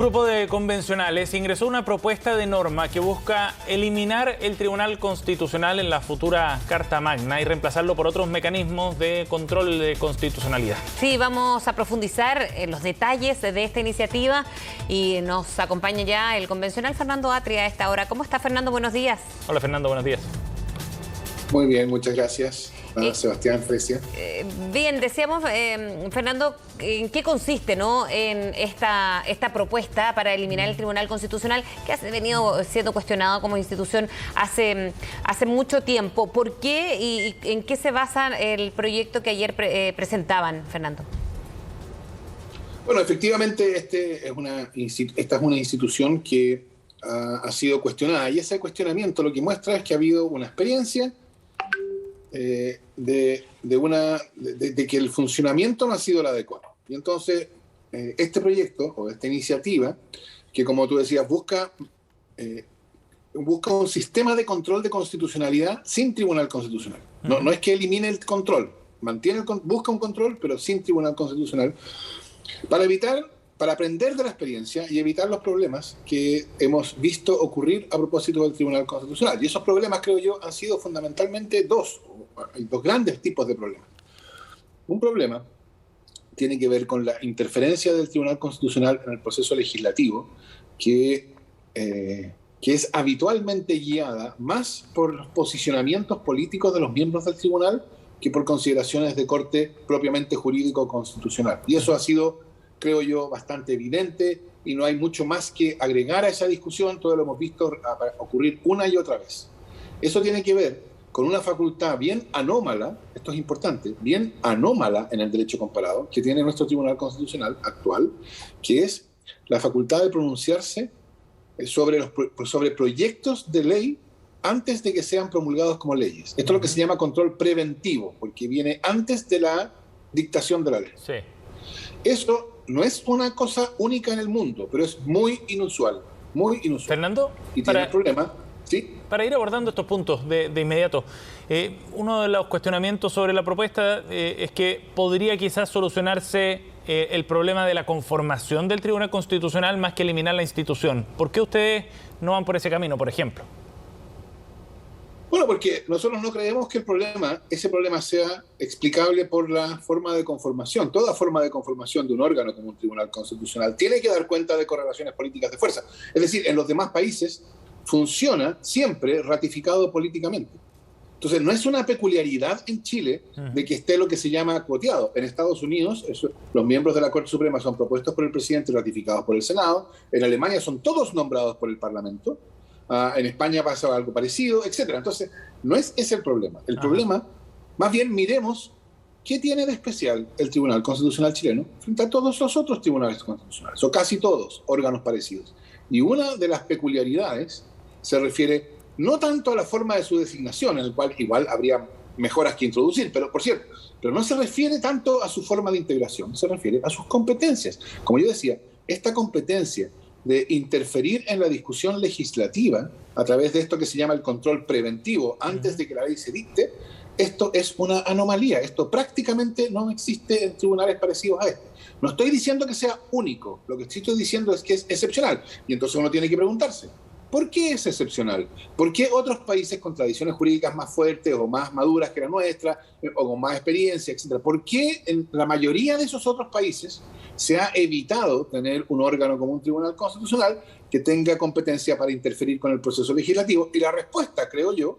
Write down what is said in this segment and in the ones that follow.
Un grupo de convencionales ingresó una propuesta de norma que busca eliminar el Tribunal Constitucional en la futura Carta Magna y reemplazarlo por otros mecanismos de control de constitucionalidad. Sí, vamos a profundizar en los detalles de esta iniciativa y nos acompaña ya el convencional Fernando Atria a esta hora. ¿Cómo está, Fernando? Buenos días. Hola, Fernando, buenos días. Muy bien, muchas gracias. Sebastián Fresia. Bien, decíamos, Fernando, ¿en qué consiste, no, en esta propuesta para eliminar el Tribunal Constitucional que ha venido siendo cuestionado como institución hace mucho tiempo? ¿Por qué y en qué se basa el proyecto que ayer presentaban, Fernando? Bueno, efectivamente esta es una institución que ha sido cuestionada, y ese cuestionamiento lo que muestra es que ha habido una experiencia de que el funcionamiento no ha sido el adecuado. Y entonces, este proyecto o esta iniciativa, que como tú decías, busca un sistema de control de constitucionalidad sin Tribunal Constitucional. No es que elimine el control, busca un control, pero sin Tribunal Constitucional, para aprender de la experiencia y evitar los problemas que hemos visto ocurrir a propósito del Tribunal Constitucional. Y esos problemas, creo yo, han sido fundamentalmente dos grandes tipos de problemas. Un problema tiene que ver con la interferencia del Tribunal Constitucional en el proceso legislativo, que es habitualmente guiada más por los posicionamientos políticos de los miembros del tribunal que por consideraciones de corte propiamente jurídico-constitucional. Y eso ha sido, creo yo, bastante evidente y no hay mucho más que agregar a esa discusión. Todo lo hemos visto ocurrir una y otra vez. Eso tiene que ver con una facultad bien anómala, esto es importante, bien anómala en el derecho comparado, que tiene nuestro Tribunal Constitucional actual, que es la facultad de pronunciarse sobre proyectos de ley antes de que sean promulgados como leyes. Esto es lo que se llama control preventivo, porque viene antes de la dictación de la ley. Sí. Eso no es una cosa única en el mundo, pero es muy inusual, muy inusual. Fernando, y tiene el problema, ¿sí? Para ir abordando estos puntos de inmediato, uno de los cuestionamientos sobre la propuesta es que podría quizás solucionarse el problema de la conformación del Tribunal Constitucional más que eliminar la institución. ¿Por qué ustedes no van por ese camino, por ejemplo? Bueno, porque nosotros no creemos que ese problema sea explicable por la forma de conformación. Toda forma de conformación de un órgano como un Tribunal Constitucional tiene que dar cuenta de correlaciones políticas de fuerza. Es decir, en los demás países funciona siempre ratificado políticamente. Entonces, no es una peculiaridad en Chile de que esté lo que se llama cuoteado. En Estados Unidos, los miembros de la Corte Suprema son propuestos por el presidente y ratificados por el Senado. En Alemania son todos nombrados por el Parlamento. En España pasa algo parecido, etc. Entonces, no es ese el problema. El problema, más bien miremos qué tiene de especial el Tribunal Constitucional chileno frente a todos los otros tribunales constitucionales, o casi todos, órganos parecidos. Y una de las peculiaridades se refiere no tanto a la forma de su designación, en el cual igual habría mejoras que introducir, pero por cierto, pero no se refiere tanto a su forma de integración, se refiere a sus competencias. Como yo decía, esta competencia de interferir en la discusión legislativa a través de esto que se llama el control preventivo antes de que la ley se dicte, esto es una anomalía. Esto prácticamente no existe en tribunales parecidos a este. No estoy diciendo que sea único, lo que sí estoy diciendo es que es excepcional. Y entonces uno tiene que preguntarse, ¿por qué es excepcional? ¿Por qué otros países con tradiciones jurídicas más fuertes o más maduras que la nuestra, o con más experiencia, etcétera? ¿Por qué en la mayoría de esos otros países se ha evitado tener un órgano como un Tribunal Constitucional que tenga competencia para interferir con el proceso legislativo? Y la respuesta, creo yo,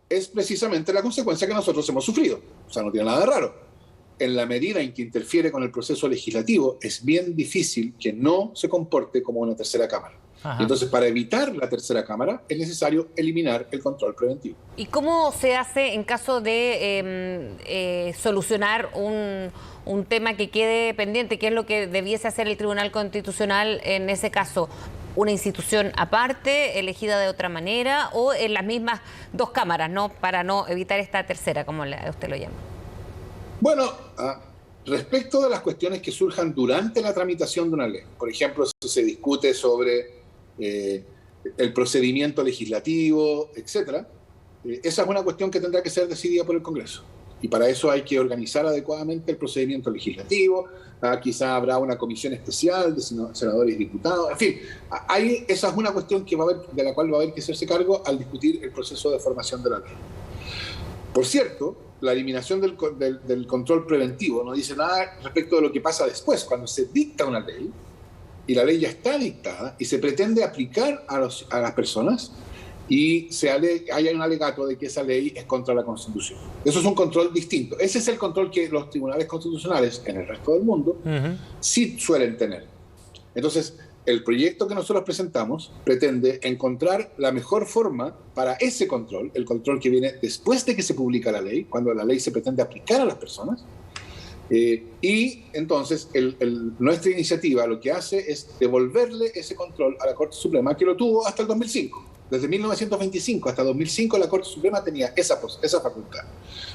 es precisamente la consecuencia que nosotros hemos sufrido. O sea, no tiene nada de raro. En la medida en que interfiere con el proceso legislativo, es bien difícil que no se comporte como una tercera cámara. Y entonces, para evitar la tercera cámara, es necesario eliminar el control preventivo. ¿Y cómo se hace en caso de solucionar un tema que quede pendiente? ¿Qué es lo que debiese hacer el Tribunal Constitucional en ese caso? ¿Una institución aparte, elegida de otra manera, o en las mismas dos cámaras, ¿no? Para no evitar esta tercera, como usted lo llama? Bueno, respecto de las cuestiones que surjan durante la tramitación de una ley, por ejemplo, si se discute sobre el procedimiento legislativo, etcétera, esa es una cuestión que tendrá que ser decidida por el Congreso. Y para eso hay que organizar adecuadamente el procedimiento legislativo, quizá habrá una comisión especial de senadores y diputados, en fin, esa es una cuestión de la cual va a haber que hacerse cargo al discutir el proceso de formación de la ley. Por cierto, la eliminación del control preventivo no dice nada respecto de lo que pasa después, cuando se dicta una ley, y la ley ya está dictada, y se pretende aplicar a las personas, y hay un alegato de que esa ley es contra la Constitución. Eso es un control distinto. Ese es el control que los tribunales constitucionales en el resto del mundo sí suelen tener. Entonces, el proyecto que nosotros presentamos pretende encontrar la mejor forma para ese control, el control que viene después de que se publica la ley, cuando la ley se pretende aplicar a las personas. Y entonces nuestra iniciativa lo que hace es devolverle ese control a la Corte Suprema, que lo tuvo hasta el 2005. Desde 1925 hasta 2005 la Corte Suprema tenía esa facultad.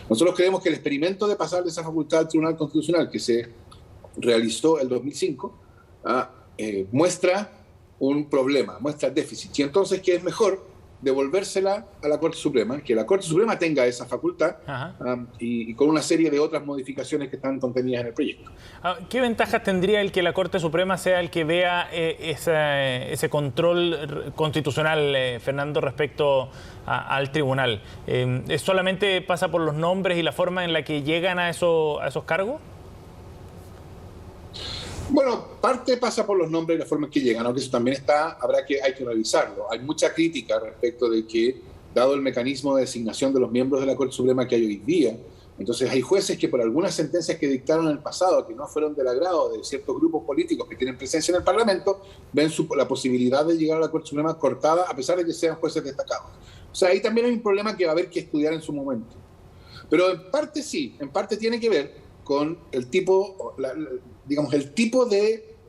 Nosotros creemos que el experimento de pasarle esa facultad al Tribunal Constitucional que se realizó el 2005 muestra un problema, muestra déficit. Y entonces que es mejor devolvérsela a la Corte Suprema, que la Corte Suprema tenga esa facultad y con una serie de otras modificaciones que están contenidas en el proyecto. ¿Qué ventajas tendría el que la Corte Suprema sea el que vea ese control constitucional, Fernando, respecto al tribunal? ¿Solamente pasa por los nombres y la forma en la que llegan a esos cargos? Bueno, parte pasa por los nombres y la forma en que llegan, aunque eso también hay que revisarlo. Hay mucha crítica respecto de que, dado el mecanismo de designación de los miembros de la Corte Suprema que hay hoy día, entonces hay jueces que por algunas sentencias que dictaron en el pasado, que no fueron del agrado de ciertos grupos políticos que tienen presencia en el Parlamento, ven la posibilidad de llegar a la Corte Suprema cortada a pesar de que sean jueces destacados. O sea, ahí también hay un problema que va a haber que estudiar en su momento. Pero en parte sí, en parte tiene que ver con el tipo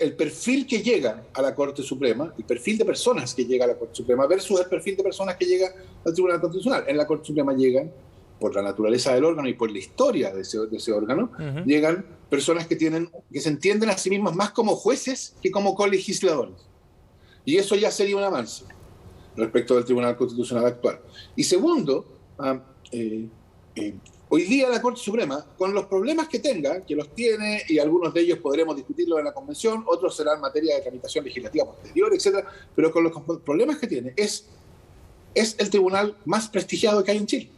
el perfil que llega a la Corte Suprema, el perfil de personas que llega a la Corte Suprema versus el perfil de personas que llega al Tribunal Constitucional. En la Corte Suprema llegan, por la naturaleza del órgano y por la historia de ese órgano, llegan personas que se entienden a sí mismas más como jueces que como colegisladores. Y eso ya sería un avance respecto del Tribunal Constitucional actual. Y segundo, hoy día la Corte Suprema, con los problemas que tenga, que los tiene, y algunos de ellos podremos discutirlos en la Convención, otros serán materia de tramitación legislativa posterior, etcétera, pero con los problemas que tiene, es el tribunal más prestigiado que hay en Chile.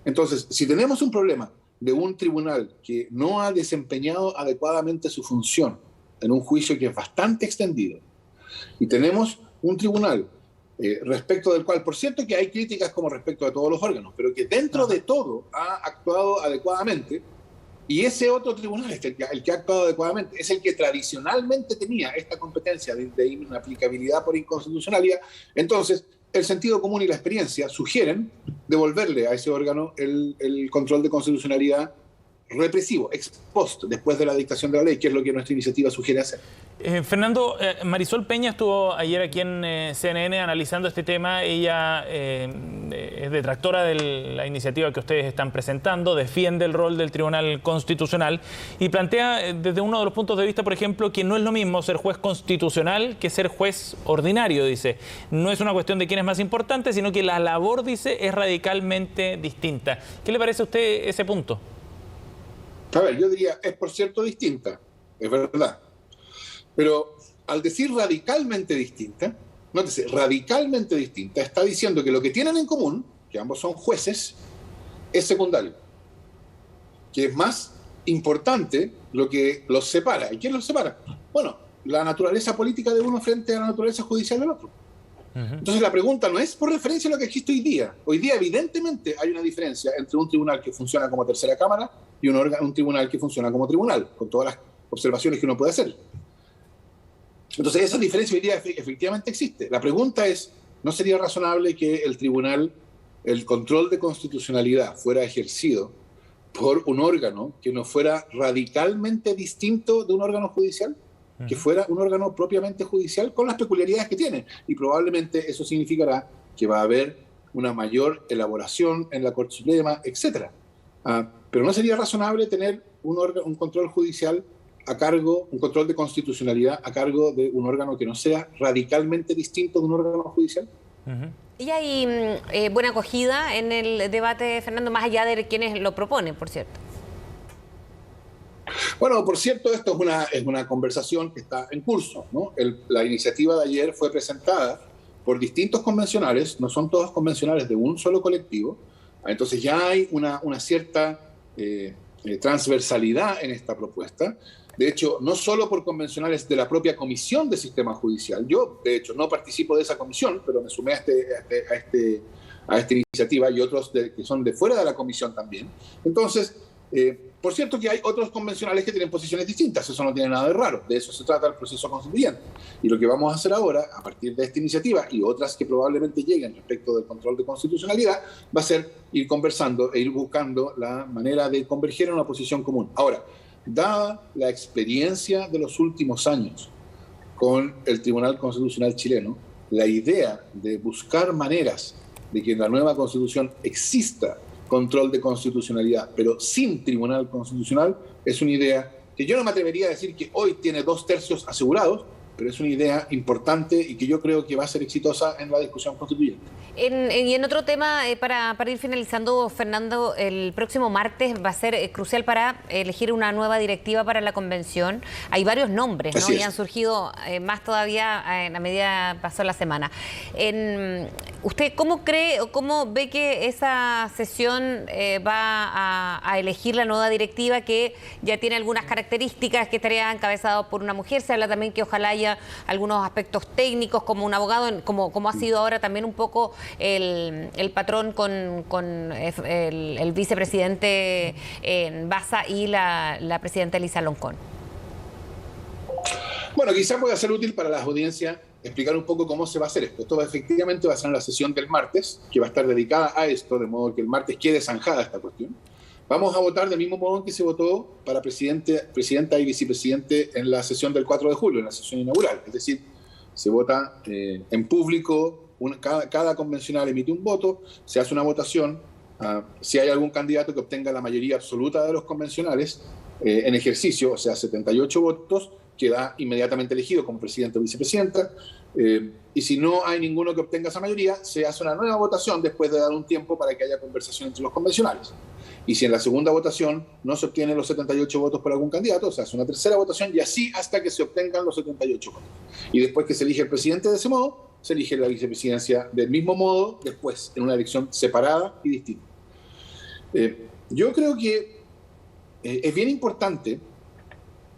Entonces, si tenemos un problema de un tribunal que no ha desempeñado adecuadamente su función en un juicio que es bastante extendido, y tenemos un tribunal respecto del cual, por cierto, que hay críticas como respecto de todos los órganos, pero que dentro de todo ha actuado adecuadamente, y ese otro tribunal, el que ha actuado adecuadamente, es el que tradicionalmente tenía esta competencia de inaplicabilidad por inconstitucionalidad. Entonces, el sentido común y la experiencia sugieren devolverle a ese órgano el control de constitucionalidad represivo, ex post, después de la dictación de la ley, que es lo que nuestra iniciativa sugiere hacer. Fernando, Marisol Peña estuvo ayer aquí en CNN analizando este tema. Ella es detractora de la iniciativa que ustedes están presentando, defiende el rol del Tribunal Constitucional y plantea desde uno de los puntos de vista, por ejemplo, que no es lo mismo ser juez constitucional que ser juez ordinario, dice. No es una cuestión de quién es más importante, sino que la labor, dice, es radicalmente distinta. ¿Qué le parece a usted ese punto? A ver, yo diría, es por cierto distinta, es verdad. Pero al decir radicalmente distinta, nótese, radicalmente distinta, está diciendo que lo que tienen en común, que ambos son jueces, es secundario. Que es más importante lo que los separa. ¿Y quién los separa? Bueno, la naturaleza política de uno frente a la naturaleza judicial del otro. Entonces la pregunta no es por referencia a lo que existe hoy día. Hoy día evidentemente hay una diferencia entre un tribunal que funciona como tercera cámara y un tribunal que funciona como tribunal, con todas las observaciones que uno puede hacer. Entonces esa diferencia hoy día efectivamente existe. La pregunta es, ¿no sería razonable que el tribunal, el control de constitucionalidad fuera ejercido por un órgano que no fuera radicalmente distinto de un órgano judicial? Que fuera un órgano propiamente judicial con las peculiaridades que tiene. Y probablemente eso significará que va a haber una mayor elaboración en la Corte Suprema, etc. Pero ¿no sería razonable tener un control judicial a cargo, un control de constitucionalidad a cargo de un órgano que no sea radicalmente distinto de un órgano judicial? Y hay buena acogida en el debate, Fernando, más allá de quienes lo proponen, por cierto. Bueno, por cierto, esto es una conversación que está en curso, ¿no? La iniciativa de ayer fue presentada por distintos convencionales, no son todos convencionales de un solo colectivo, entonces ya hay una cierta transversalidad en esta propuesta. De hecho, no solo por convencionales de la propia Comisión de Sistema Judicial. Yo, de hecho, no participo de esa comisión, pero me sumé a esta iniciativa y otros que son de fuera de la comisión también. Entonces, por cierto que hay otros convencionales que tienen posiciones distintas, eso no tiene nada de raro, de eso se trata el proceso constituyente. Y lo que vamos a hacer ahora, a partir de esta iniciativa y otras que probablemente lleguen respecto del control de constitucionalidad, va a ser ir conversando e ir buscando la manera de converger en una posición común. Ahora, dada la experiencia de los últimos años con el Tribunal Constitucional chileno, la idea de buscar maneras de que en la nueva Constitución exista control de constitucionalidad, pero sin Tribunal Constitucional, es una idea que yo no me atrevería a decir que hoy tiene 2/3 asegurados, pero es una idea importante y que yo creo que va a ser exitosa en la discusión constituyente. Y en otro tema, para ir finalizando, Fernando, el próximo martes va a ser crucial para elegir una nueva directiva para la convención. Hay varios nombres, ¿no? Y han surgido más todavía a medida que pasó la semana. ¿Usted cómo cree o cómo ve que esa sesión va a elegir la nueva directiva, que ya tiene algunas características, que estaría encabezado por una mujer? Se habla también que ojalá haya algunos aspectos técnicos, como un abogado, como ha sido ahora también un poco el patrón con el vicepresidente Baza y la presidenta Elisa Loncón. Bueno, quizás pueda ser útil para las audiencias explicar un poco cómo se va a hacer esto. Esto efectivamente va a ser en la sesión del martes, que va a estar dedicada a esto, de modo que el martes quede zanjada esta cuestión. Vamos a votar del mismo modo en que se votó para presidenta y vicepresidente en la sesión del 4 de julio, en la sesión inaugural. Es decir, se vota en público, cada convencional emite un voto, se hace una votación. Si hay algún candidato que obtenga la mayoría absoluta de los convencionales en ejercicio, o sea, 78 votos, queda inmediatamente elegido como presidente o vicepresidenta. Y si no hay ninguno que obtenga esa mayoría, se hace una nueva votación después de dar un tiempo para que haya conversación entre los convencionales. Y si en la segunda votación no se obtienen los 78 votos por algún candidato, se hace una tercera votación y así hasta que se obtengan los 78 votos. Y después que se elige el presidente de ese modo, se elige la vicepresidencia del mismo modo, después en una elección separada y distinta. Yo creo que es bien importante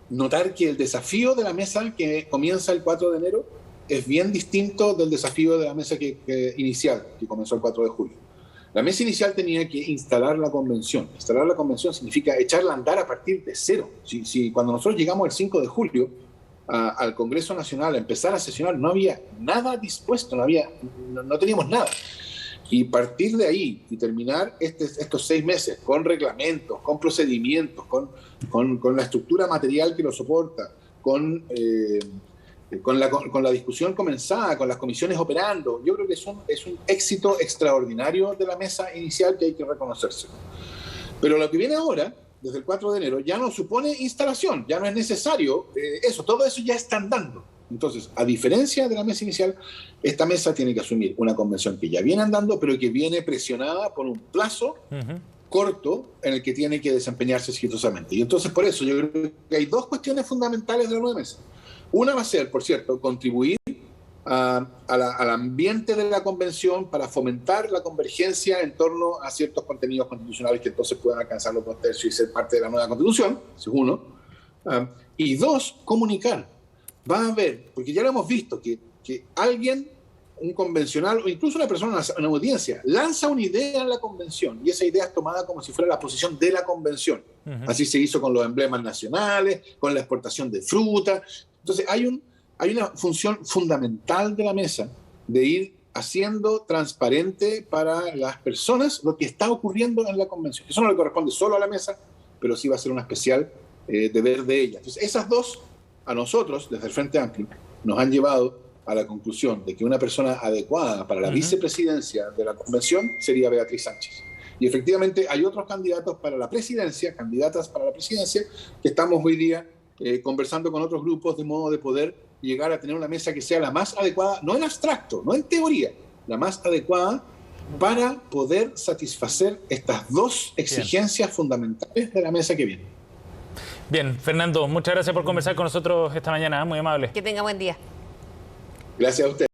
notar que el desafío de la mesa que comienza el 4 de enero es bien distinto del desafío de la mesa inicial, que comenzó el 4 de julio. La mesa inicial tenía que instalar la convención. Instalar la convención significa echarla a andar a partir de cero. Cuando nosotros llegamos el 5 de julio al Congreso Nacional a empezar a sesionar, no había nada dispuesto, no teníamos nada. Y partir de ahí y terminar estos 6 meses con reglamentos, con procedimientos, con la estructura material que lo soporta, con la discusión comenzada, con las comisiones operando, yo creo que es un éxito extraordinario de la mesa inicial que hay que reconocerse. Pero lo que viene ahora, desde el 4 de enero, ya no supone instalación, ya no es necesario todo eso ya está andando. Entonces, a diferencia de la mesa inicial, esta mesa tiene que asumir una convención que ya viene andando, pero que viene presionada por un plazo corto en el que tiene que desempeñarse exitosamente. Y entonces, por eso, yo creo que hay 2 cuestiones fundamentales de la nueva mesa. Una va a ser, por cierto, contribuir al ambiente de la convención para fomentar la convergencia en torno a ciertos contenidos constitucionales que entonces puedan alcanzar los 2/3 y ser parte de la nueva constitución, eso es uno. Y 2, comunicar. Va a haber, porque ya lo hemos visto, que alguien, un convencional o incluso una persona en una audiencia, lanza una idea en la convención y esa idea es tomada como si fuera la posición de la convención. Así se hizo con los emblemas nacionales, con la exportación de fruta. Entonces hay una función fundamental de la mesa de ir haciendo transparente para las personas lo que está ocurriendo en la convención. Eso no le corresponde solo a la mesa, pero sí va a ser un especial deber de ella. Entonces esas 2, a nosotros, desde el Frente Amplio, nos han llevado a la conclusión de que una persona adecuada para la vicepresidencia de la convención sería Beatriz Sánchez. Y efectivamente hay otros candidatas para la presidencia, que estamos hoy día conversando con otros grupos de modo de poder llegar a tener una mesa que sea la más adecuada, no en abstracto, no en teoría, la más adecuada para poder satisfacer estas dos exigencias fundamentales de la mesa que viene. Bien, Fernando, muchas gracias por conversar con nosotros esta mañana, muy amable. Que tenga buen día. Gracias a usted.